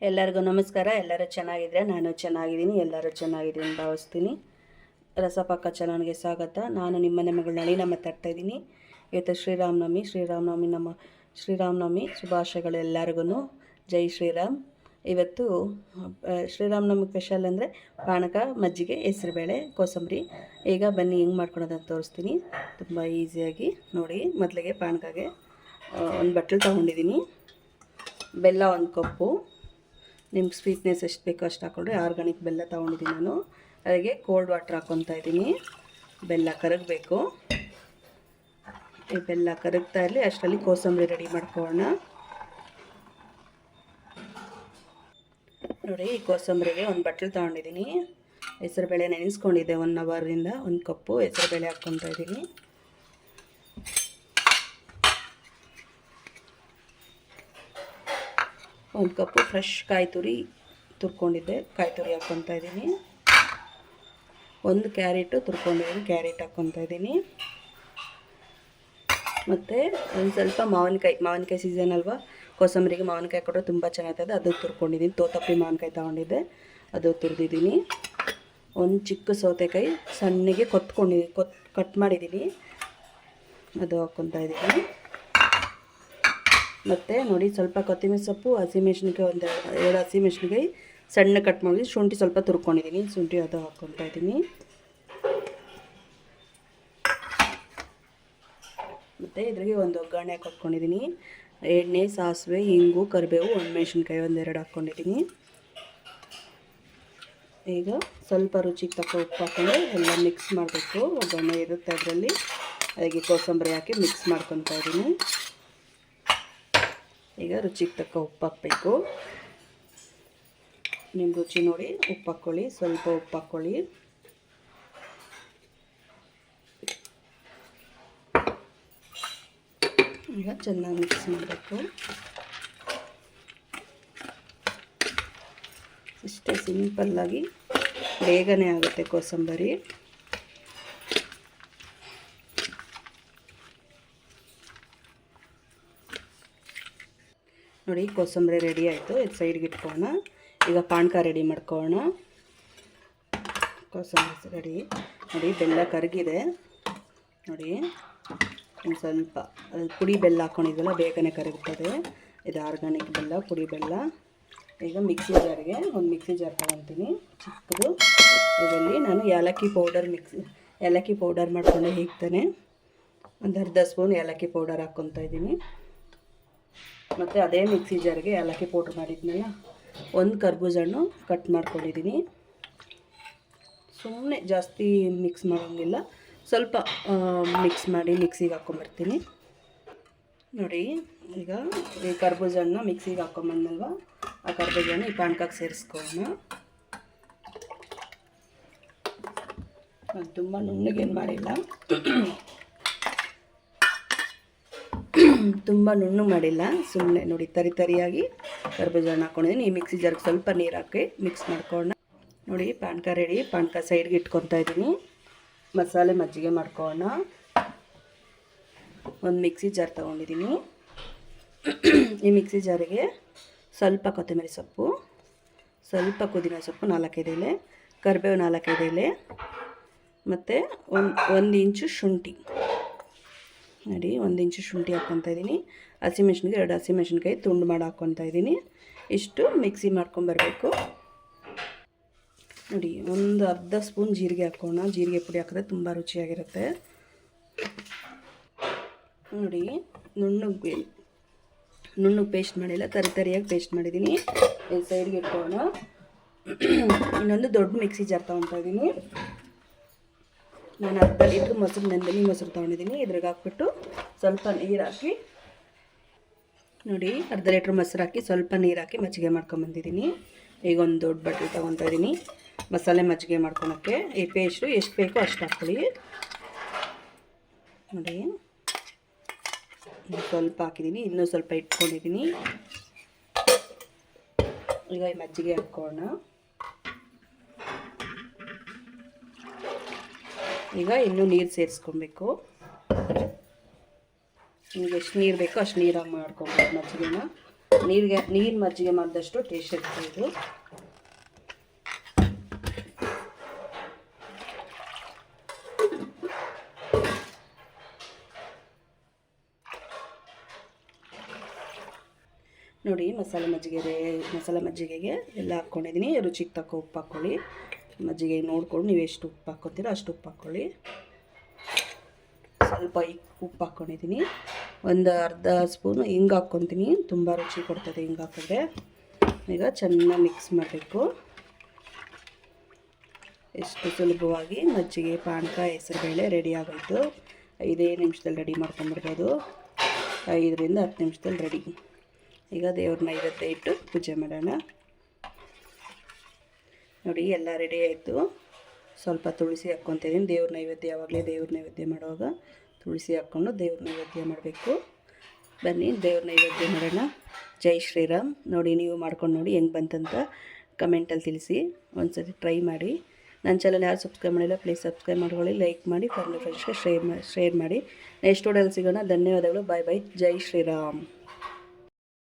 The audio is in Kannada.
ಎಲ್ಲರಿಗೂ ನಮಸ್ಕಾರ. ಎಲ್ಲರೂ ಚೆನ್ನಾಗಿದ್ರೆ ನಾನು ಚೆನ್ನಾಗಿದ್ದೀನಿ, ಎಲ್ಲರೂ ಚೆನ್ನಾಗಿದ್ದೀನಿ ಭಾವಿಸ್ತೀನಿ. ರಸಪಾಕ ಚಾನಲ್ಗೆ ಸ್ವಾಗತ. ನಾನು ನಿಮ್ಮನೆ ಮಗಳು ನಳಿನ ಮಾತಾಡ್ತಾಯಿದ್ದೀನಿ. ಇವತ್ತು ಶ್ರೀರಾಮನವಮಿ ಶುಭಾಶಯಗಳು ಎಲ್ಲರಿಗೂ. ಜೈ ಶ್ರೀರಾಮ್. ಇವತ್ತು ಶ್ರೀರಾಮನವಮಿ ಸ್ಪೆಷಲ್ ಅಂದರೆ ಪಾನಕ, ಮಜ್ಜಿಗೆ, ಹೆಸರುಬೇಳೆ, ಕೋಸಂಬರಿ. ಈಗ ಬನ್ನಿ ಹೆಂಗೆ ಮಾಡ್ಕೊಳೋದಂತ ತೋರಿಸ್ತೀನಿ ತುಂಬ ಈಸಿಯಾಗಿ. ನೋಡಿ, ಮೊದಲಿಗೆ ಪಾನಕಗೆ ಒಂದು ಬಟ್ಲು ತೊಗೊಂಡಿದ್ದೀನಿ. ಬೆಲ್ಲ 1 ಕಪ್ಪು. ನಿಮ್ಗೆ ಸ್ವೀಟ್ನೆಸ್ ಎಷ್ಟು ಬೇಕೋ ಅಷ್ಟು ಹಾಕ್ಕೊಂಡ್ರೆ. ಆರ್ಗಾನಿಕ್ ಬೆಲ್ಲ ತೊಗೊಂಡಿದ್ದೀನಿ ನಾನು. ಅದಕ್ಕೆ ಕೋಲ್ಡ್ ವಾಟ್ರ್ ಹಾಕ್ಕೊತಾ ಇದ್ದೀನಿ. ಬೆಲ್ಲ ಕರಗಬೇಕು. ಈ ಬೆಲ್ಲ ಕರಗ್ತಾ ಇರಲಿ, ಅಷ್ಟರಲ್ಲಿ ಕೋಸಂಬರಿ ರೆಡಿ ಮಾಡ್ಕೊಳ್ಳೋಣ. ನೋಡಿ, ಈ ಕೋಸಂಬರಿಗೆ ಒಂದು ಬಟ್ಲು ತೊಗೊಂಡಿದ್ದೀನಿ. ಹೆಸರುಬೇಳೆ ನೆನೆಸ್ಕೊಂಡಿದ್ದೆ 1 ಅವರಿಂದ. 1 ಕಪ್ಪು ಹೆಸರುಬೇಳೆ ಹಾಕ್ಕೊತಾ ಇದ್ದೀನಿ. ಒಂದು ಕಪ್ಪು ಫ್ರೆಶ್ ಕಾಯಿ ತುರಿ ತುರ್ಕೊಂಡಿದ್ದೆ, ಕಾಯಿ ತುರಿ ಹಾಕ್ಕೊತಾ ಇದ್ದೀನಿ. 1 ಕ್ಯಾರೆಟು ತುರ್ಕೊಂಡಿದ್ದೀನಿ, ಕ್ಯಾರೆಟ್ ಹಾಕ್ಕೊತಾ ಇದ್ದೀನಿ. ಮತ್ತು ಒಂದು ಸ್ವಲ್ಪ ಮಾವಿನಕಾಯಿ ಸೀಸನ್ ಅಲ್ವಾ, ಕೋಸಂಬರಿಗೆ ಮಾವಿನಕಾಯಿ ಕೊಟ್ಟರೆ ತುಂಬ ಚೆನ್ನಾಗಿರ್ತದೆ. ಅದು ತುರ್ಕೊಂಡಿದ್ದೀನಿ. ತೋತಪ್ಪಿ ಮಾವಿನಕಾಯಿ ತೊಗೊಂಡಿದ್ದೆ, ಅದು ತುರಿದಿದ್ದೀನಿ. 1 ಚಿಕ್ಕ ಸೌತೆಕಾಯಿ ಸಣ್ಣಗೆ ಕಟ್ ಮಾಡಿದ್ದೀನಿ, ಅದು ಹಾಕ್ಕೊತಾ ಇದ್ದೀನಿ. ಮತ್ತು ನೋಡಿ, ಸ್ವಲ್ಪ ಕೊತ್ತಂಬರಿ ಸೊಪ್ಪು, ಹಸಿಮೆಣ್ಸಿನ್ಕಾಯಿ, 2 ಹಸಿಮೆಣ್ಸಿನ್ಕಾಯಿ ಸಣ್ಣ ಕಟ್ ಮಾಡಿ, ಶುಂಠಿ ಸ್ವಲ್ಪ ತುರ್ಕೊಂಡಿದ್ದೀನಿ, ಶುಂಠಿ ಅದು ಹಾಕ್ಕೊತಾ ಇದ್ದೀನಿ. ಮತ್ತು ಇದ್ರಿಗೆ ಒಂದು ಒಗ್ಗರಣೆ ಹಾಕ್ಕೊಂಡಿದ್ದೀನಿ. ಎಣ್ಣೆ, ಸಾಸಿವೆ, ಇಂಗು, ಕರಿಬೇವು, ಒಣಮೆಣ್ಸಿನ್ಕಾಯಿ 1-2 ಹಾಕ್ಕೊಂಡಿದ್ದೀನಿ. ಈಗ ಸ್ವಲ್ಪ ರುಚಿಗೆ ತಕ್ಕ ಉಪ್ಪು ಹಾಕ್ಕೊಂಡು ಎಲ್ಲ ಮಿಕ್ಸ್ ಮಾಡಬೇಕು. ಒಗ್ಗರಣೆ ಇರುತ್ತೆ ಅದರಲ್ಲಿ. ಅದಕ್ಕೆ ಕೋಸಂಬರಿ ಹಾಕಿ ಮಿಕ್ಸ್ ಮಾಡ್ಕೊತಾ ಇದ್ದೀನಿ. ಈಗ ರುಚಿಗೆ ತಕ್ಕ ಉಪ್ಪು ಹಾಕಬೇಕು. ನಿಮ್ಮ ರುಚಿ ನೋಡಿ ಉಪ್ಪು ಹಾಕ್ಕೊಳ್ಳಿ, ಸ್ವಲ್ಪ ಉಪ್ಪು ಹಾಕ್ಕೊಳ್ಳಿ. ಈಗ ಚೆನ್ನಾಗಿ ಮಿಕ್ಸ್ ಮಾಡಬೇಕು. ಇಷ್ಟೇ ಸಿಂಪಲ್ಲಾಗಿ ಬೇಗನೆ ಆಗುತ್ತೆ ಕೋಸಂಬರಿ. ನೋಡಿ, ಕೋಸಂಬರಿ ರೆಡಿ ಆಯಿತು. ಇದು ಸೈಡ್ಗೆ ಇಟ್ಕೊಳ್ಳೋಣ. ಈಗ ಪಾನಕ ರೆಡಿ ಮಾಡ್ಕೊಳ್ಳೋಣ. ಕೋಸಂಬರಿ ರೆಡಿ. ನೋಡಿ, ಬೆಲ್ಲ ಕರಗಿದೆ. ನೋಡಿ, ಒಂದು ಸ್ವಲ್ಪ ಪುಡಿ ಬೆಲ್ಲ ಹಾಕ್ಕೊಂಡಿದ್ವಲ್ಲ, ಬೇಗನೆ ಕರಗುತ್ತದೆ. ಇದು ಆರ್ಗಾನಿಕ್ ಬೆಲ್ಲ, ಪುಡಿ ಬೆಲ್ಲ. ಈಗ ಮಿಕ್ಸಿ ಜಾರಿಗೆ ಒಂದು ಮಿಕ್ಸಿ ಜಾರ್ ತೊಗೊತೀನಿ, ಚಿಕ್ಕದು. ಇದರಲ್ಲಿ ನಾನು ಏಲಕ್ಕಿ ಪೌಡರ್ ಮಾಡಿಕೊಂಡೆ ಹೇಗ್ತಾನೆ. ಒಂದು ಅರ್ಧ ಸ್ಪೂನ್ ಏಲಕ್ಕಿ ಪೌಡರ್ ಹಾಕ್ಕೊತಾ ಇದ್ದೀನಿ. ಮತ್ತು ಅದೇ ಮಿಕ್ಸಿ ಜಾರಿಗೆ ಏಲಕ್ಕಿ ಪೌಡ್ರ್ ಮಾಡಿದ್ನಲ್ಲ, 1 ಕರ್ಬೂಜ ಹಣ್ಣು ಕಟ್ ಮಾಡ್ಕೊಂಡಿದ್ದೀನಿ. ಸುಮ್ಮನೆ ಜಾಸ್ತಿ ಮಿಕ್ಸ್ ಮಾಡೋಂಗಿಲ್ಲ, ಸ್ವಲ್ಪ ಮಿಕ್ಸ್ ಮಾಡಿ ಮಿಕ್ಸಿಗೆ ಹಾಕ್ಕೊಂಬರ್ತೀನಿ. ನೋಡಿ, ಈಗ ಈ ಕರ್ಬೂಜ ಹಣ್ಣು ಮಿಕ್ಸಿಗೆ ಹಾಕ್ಕೊಂಬಂದಲ್ವ, ಆ ಕರ್ಬೂಜ ಹಣ್ಣು ಈ ಪಾನಕಕ್ಕೆ ಸೇರಿಸ್ಕೊಳ್ಳೋಣ. ಅದು ತುಂಬ ನುಣ್ಣಗೇನು ಮಾಡಿಲ್ಲ, ತುಂಬ ನುಣ್ಣು ಮಾಡಿಲ್ಲ. ಸುಮ್ಮನೆ ನೋಡಿ, ತರಿಯಾಗಿ ಕರ್ಬೂಜ ಹಣ್ಣು ಹಾಕ್ಕೊಂಡಿದ್ದೀನಿ. ಈ ಮಿಕ್ಸಿ ಜಾರ್ಗೆ ಸ್ವಲ್ಪ ನೀರು ಹಾಕಿ ಮಿಕ್ಸ್ ಮಾಡ್ಕೊಳ್ಳೋಣ. ನೋಡಿ, ಪಾನಕ ರೆಡಿ. ಪಾನಕ ಸೈಡ್ಗೆ ಇಟ್ಕೊತಾ ಇದ್ದೀನಿ. ಮಸಾಲೆ ಮಜ್ಜಿಗೆ ಮಾಡ್ಕೊಳ್ಳೋಣ. ಒಂದು ಮಿಕ್ಸಿ ಜಾರ್ ತೊಗೊಂಡಿದ್ದೀನಿ. ಈ ಮಿಕ್ಸಿ ಜಾರಿಗೆ ಸ್ವಲ್ಪ ಕೊತ್ತಂಬರಿ ಸೊಪ್ಪು, ಸ್ವಲ್ಪ ಪುದೀನ ಸೊಪ್ಪು 4-5 ಎಲೆ, ಕರಿಬೇವು 4-5 ಎಲೆ, ಮತ್ತು 1 ಇಂಚು ಶುಂಠಿ. ನೋಡಿ, 1 ಇಂಚು ಶುಂಠಿ ಹಾಕ್ಕೊತಾ ಇದ್ದೀನಿ. ಹಸಿಮೆಣ್ಸಿನ್ಕಾಯಿ 2 ಹಸಿಮೆಣ್ಸಿನ್ಕಾಯಿ ತುಂಡು ಮಾಡಿ ಹಾಕ್ಕೊತಾ ಇದ್ದೀನಿ. ಇಷ್ಟು ಮಿಕ್ಸಿ ಮಾಡ್ಕೊಂಬರ್ಬೇಕು. ನೋಡಿ, ಒಂದು ಅರ್ಧ ಸ್ಪೂನ್ ಜೀರಿಗೆ ಹಾಕೋಣ. ಜೀರಿಗೆ ಪುಡಿ ಹಾಕಿದ್ರೆ ತುಂಬ ರುಚಿಯಾಗಿರುತ್ತೆ. ನೋಡಿ, ನುಣ್ಣಗೆ ಪೇಸ್ಟ್ ಮಾಡಿಲ್ಲ, ತರಿಯಾಗಿ ಪೇಸ್ಟ್ ಮಾಡಿದ್ದೀನಿ. ಸೈಡ್ಗೆ ಇಟ್ಕೊಳ್ಳೋಣ. ಇನ್ನೊಂದು ದೊಡ್ಡ ಮಿಕ್ಸಿ ಜಾರ್ ತೊಗೊತಾ ಇದ್ದೀನಿ. ನಾನು ಅರ್ಧ ಲೀಟ್ರ್ ಮೊಸರು, ನಂದಿನಿ ಮೊಸರು ತೊಗೊಂಡಿದ್ದೀನಿ. ಇದ್ರಾಗ ಹಾಕ್ಬಿಟ್ಟು ಸ್ವಲ್ಪ ನೀರು ಹಾಕಿ, ನೋಡಿ, ಅರ್ಧ ಲೀಟ್ರ್ ಮೊಸರು ಹಾಕಿ ಸ್ವಲ್ಪ ನೀರು ಹಾಕಿ ಮಜ್ಜಿಗೆ ಮಾಡ್ಕೊಂಬಂದಿದ್ದೀನಿ. ಈಗ ಒಂದು ದೊಡ್ಡ ಬಟ್ಲು ತೊಗೊತಾ ಇದ್ದೀನಿ ಮಸಾಲೆ ಮಜ್ಜಿಗೆ ಮಾಡ್ಕೊಳಕ್ಕೆ. ಈ ಪೇಸ್ಟು ಎಷ್ಟು ಬೇಕೋ ಅಷ್ಟು ಹಾಕ್ಕೊಳ್ಳಿ. ನೋಡಿ, ಸ್ವಲ್ಪ ಹಾಕಿದ್ದೀನಿ, ಇನ್ನೂ ಸ್ವಲ್ಪ ಇಟ್ಕೊಂಡಿದ್ದೀನಿ. ಈಗ ಈ ಮಜ್ಜಿಗೆ ಹಾಕ್ಕೊಳ್ಳೋಣ. ಈಗ ಇನ್ನೂ ನೀರು ಸೇರಿಸ್ಕೊಬೇಕು. ನಿಮಗೆ ಎಷ್ಟು ನೀರು ಬೇಕೋ ಅಷ್ಟು ನೀರಾಗಿ ಮಾಡ್ಕೊಬೇಕು ಮಜ್ಜಿಗೆನ. ನೀರು ಮಜ್ಜಿಗೆ ಮಾಡಿದಷ್ಟು ಟೇಸ್ಟ್ ಇರುತ್ತೆ ಇದು. ನೋಡಿ ಮಸಾಲೆ ಮಜ್ಜಿಗೆಗೆ ಎಲ್ಲ ಹಾಕ್ಕೊಂಡಿದ್ದೀನಿ. ರುಚಿಗೆ ತಕ್ಕ ಉಪ್ಪು ಹಾಕ್ಕೊಳ್ಳಿ. ಮಜ್ಜಿಗೆ ನೋಡ್ಕೊಂಡು ನೀವು ಎಷ್ಟು ಉಪ್ಪು ಹಾಕ್ಕೊತೀರೋ ಅಷ್ಟು ಉಪ್ಪು ಹಾಕ್ಕೊಳ್ಳಿ. ಸ್ವಲ್ಪ ಉಪ್ಪು ಹಾಕ್ಕೊಂಡಿದ್ದೀನಿ. ಒಂದು ಅರ್ಧ ಸ್ಪೂನು ಹಿಂಗೆ ಹಾಕ್ಕೊತೀನಿ. ತುಂಬ ರುಚಿ ಕೊಡ್ತದೆ ಹಿಂಗೆ ಹಾಕಿದ್ರೆ. ಈಗ ಚೆನ್ನಾಗಿ ಮಿಕ್ಸ್ ಮಾಡಬೇಕು. ಎಷ್ಟು ಸುಲಭವಾಗಿ ಮಜ್ಜಿಗೆ ಪಾನಕ ಹೆಸರುಬೇಳೆ ರೆಡಿ ಆಗೋಯ್ತು. 5 ನಿಮಿಷದಲ್ಲಿ ರೆಡಿ ಮಾಡ್ಕೊಂಬಿಡ್ಬೋದು. 5 ರಿಂದ 10 ನಿಮಿಷದಲ್ಲಿ ರೆಡಿ. ಈಗ ದೇವ್ರ ನೈವೇದ್ಯ ಇಟ್ಟು ಪೂಜೆ ಮಾಡೋಣ. ನೋಡಿ ಎಲ್ಲ ರೆಡಿ ಆಯಿತು. ಸ್ವಲ್ಪ ತುಳಸಿ ಹಾಕ್ಕೊತಿದ್ದೀನಿ. ದೇವ್ರ ನೈವೇದ್ಯ ಯಾವಾಗಲೇ ದೇವ್ರ ನೈವೇದ್ಯ ಮಾಡುವಾಗ ತುಳಸಿ ಹಾಕ್ಕೊಂಡು ದೇವ್ರ ನೈವೇದ್ಯ ಮಾಡಬೇಕು. ಬನ್ನಿ ದೇವ್ರ ನೈವೇದ್ಯ ಮಾಡೋಣ. ಜೈ ಶ್ರೀರಾಮ್. ನೋಡಿ ನೀವು ಮಾಡ್ಕೊಂಡು ನೋಡಿ ಹೆಂಗೆ ಬಂತಂತ ಕಮೆಂಟಲ್ಲಿ ತಿಳಿಸಿ. ಒಂದ್ಸತಿ ಟ್ರೈ ಮಾಡಿ. ನನ್ನ ಚಾನಲ್ ಯಾರು ಸಬ್ಸ್ಕ್ರೈಬ್ ಮಾಡಿಲ್ಲ ಪ್ಲೀಸ್ ಸಬ್ಸ್ಕ್ರೈಬ್ ಮಾಡ್ಕೊಳ್ಳಿ, ಲೈಕ್ ಮಾಡಿ, ಫ್ರೆಂಡ್ಸ್ಗೆ ಶೇರ್ ಮಾಡಿ. ನೆಕ್ಸ್ಟ್ ವಿಡಿಯೋದಲ್ಲಿ ಸಿಗೋಣ. ಧನ್ಯವಾದಗಳು. ಬಾಯ್ ಬಾಯ್. ಜೈ ಶ್ರೀರಾಮ್.